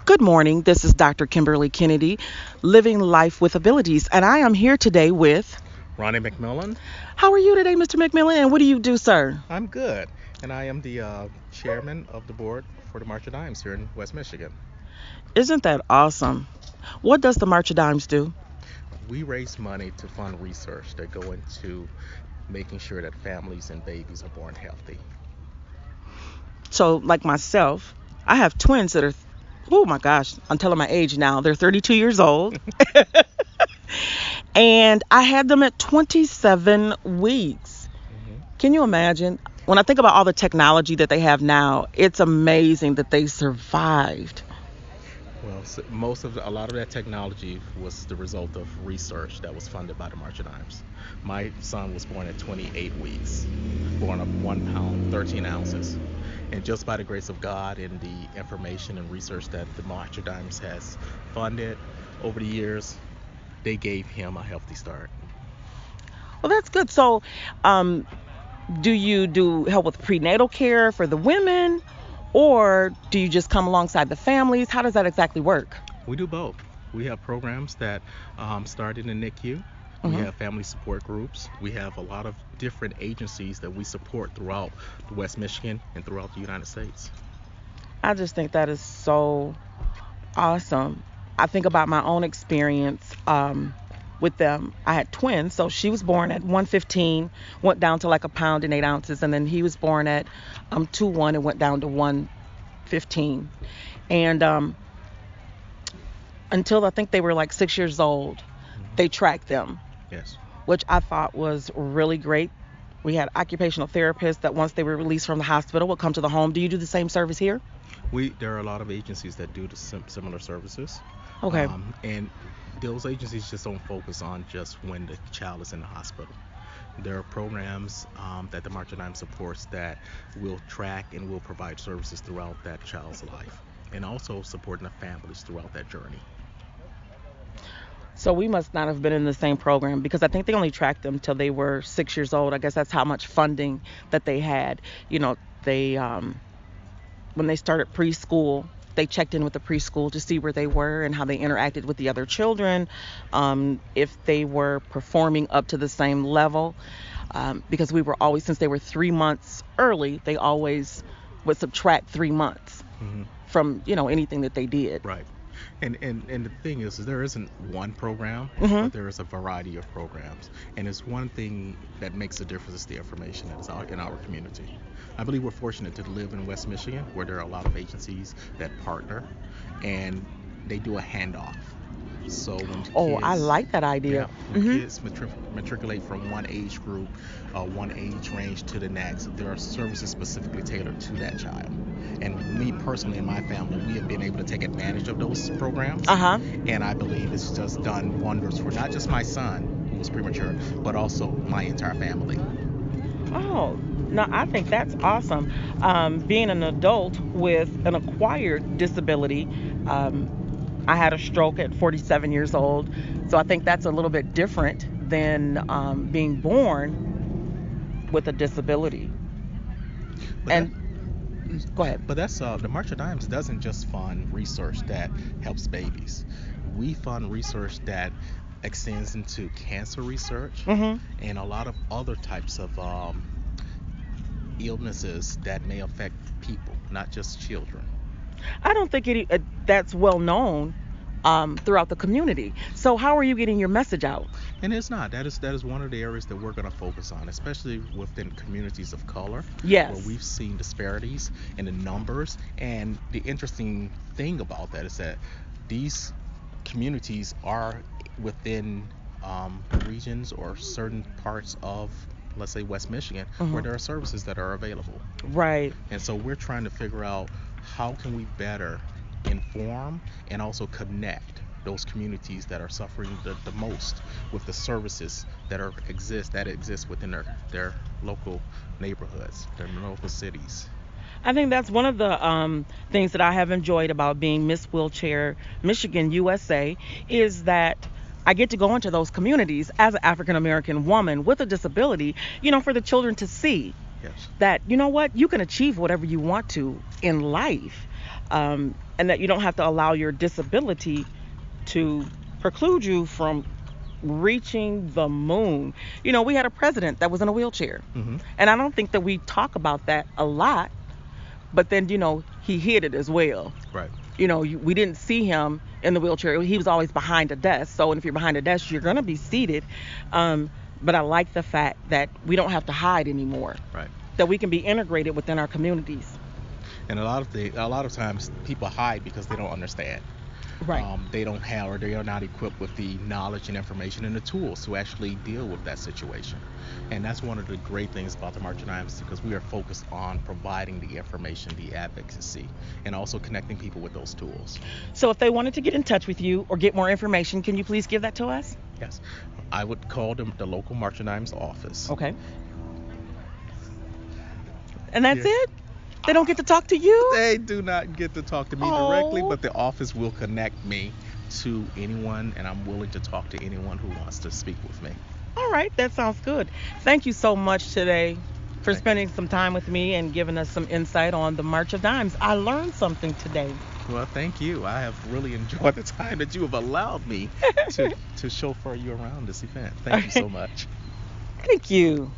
Good morning. This is Dr. Kimberly Kennedy, Living Life with Abilities, and I am here today with. Ronnie McMillan. How are you today, Mr. McMillan, and what do you do, sir? I'm good, and I am the chairman of the board for the March of Dimes here in West Michigan. Isn't that awesome? What does the March of Dimes do? We raise money to fund research that go into making sure that families and babies are born healthy. So, like myself, I have twins that are, oh my gosh, I'm telling my age now. They're 32 years old, and I had them at 27 weeks. hmm Can you imagine? When I think about all the technology that they have now, it's amazing that they survived. Well, a lot of that technology was the result of research that was funded by the March of Dimes. My son was born at 28 weeks, born of 1 pound 13 ounces, and just by the grace of God and the information and research that the March of Dimes has funded over the years, they gave him a healthy start. Well, that's good. So, um, do you do help with prenatal care for the women, or do you just come alongside the families? How does that exactly work? We do both. We have programs that start in the NICU. We Hmm. have family support groups. We have a lot of different agencies that we support throughout West Michigan and throughout the United States. I just think that is so awesome. I think about my own experience with them. I had twins, so she was born at 115, went down to like a pound and 8 ounces, and then he was born at 2-1 and went down to 115. And until I think they were like 6 years old, they Mhm. tracked them, Yes. which I thought was really great. We had occupational therapists that once they were released from the hospital would come to the home. Do you do the same service here? There are a lot of agencies that do the similar services, Okay. and those agencies just don't focus on just when the child is in the hospital. There are programs that the March of Dimes supports that will track and will provide services throughout that child's life, and also supporting the families throughout that journey. So we must not have been in the same program because I think they only tracked them till they were 6 years old. I guess that's how much funding that they had. You know, they when they started preschool, they checked in with the preschool to see where they were and how they interacted with the other children, if they were performing up to the same level. Because we were always, since they were 3 months early, they always would subtract 3 months hmm from anything that they did. Right. And the thing is there isn't one program, Hmm. but there is a variety of programs. And it's one thing that makes a difference is the information that is out in our community. I believe we're fortunate to live in West Michigan where there are a lot of agencies that partner and they do a handoff. So Oh, I like that idea. when Hmm. kids matriculate from one age group, one age range to the next, there are services specifically tailored to that child. And me personally and my family, we have been able to take advantage of those programs. Uh-huh. And I believe it's just done wonders for not just my son, who was premature, but also my entire family. Oh, no, I think that's awesome. Being an adult with an acquired disability, um, I had a stroke at 47 years old, so I think that's a little bit different than being born with a disability. But that, And go ahead. but that's the March of Dimes doesn't just fund research that helps babies. We fund research that extends into cancer research Hmm. and a lot of other types of illnesses that may affect people, not just children. I don't think that's well known throughout the community. So how are you getting your message out? And it's not. That is one of the areas that we're going to focus on, especially within communities of color, where Yes. we've seen disparities in the numbers. And the interesting thing about that is that these communities are within regions or certain parts of, let's say, West Michigan, where Hmm. there are services that are available. Right. And so we're trying to figure out how can we better inform and also connect those communities that are suffering the most with the services that exist within their local neighborhoods, their local cities. I think that's one of the things that I have enjoyed about being Miss Wheelchair Michigan USA is that I get to go into those communities as an African American woman with a disability, for the children to see. Yes. that, you know what, you can achieve whatever you want to in life, and that you don't have to allow your disability to preclude you from reaching the moon. We had a president that was in a wheelchair, Hmm. and I don't think that we talk about that a lot, but then, he hid it as well. Right. We didn't see him in the wheelchair. He was always behind a desk. So, and if you're behind a desk, you're going to be seated. But I like the fact that we don't have to hide anymore, Right. that we can be integrated within our communities. And a lot of times people hide because they don't understand. Right. They don't have, or they are not equipped with the knowledge and information and the tools to actually deal with that situation. And that's one of the great things about the March of Dimes, because we are focused on providing the information, the advocacy, and also connecting people with those tools. So if they wanted to get in touch with you or get more information, can you please give that to us? Yes, I would call the local March of Dimes office. Okay. And that's Yeah. it? They don't get to talk to you? They do not get to talk to me Oh. directly, but the office will connect me to anyone, and I'm willing to talk to anyone who wants to speak with me. All right, that sounds good. Thank you so much today for Thank spending some time with me and giving us some insight on the March of Dimes. I learned something today. Well, thank you. I have really enjoyed the time that you have allowed me to chauffeur you around this event. Thank you so much. Thank you.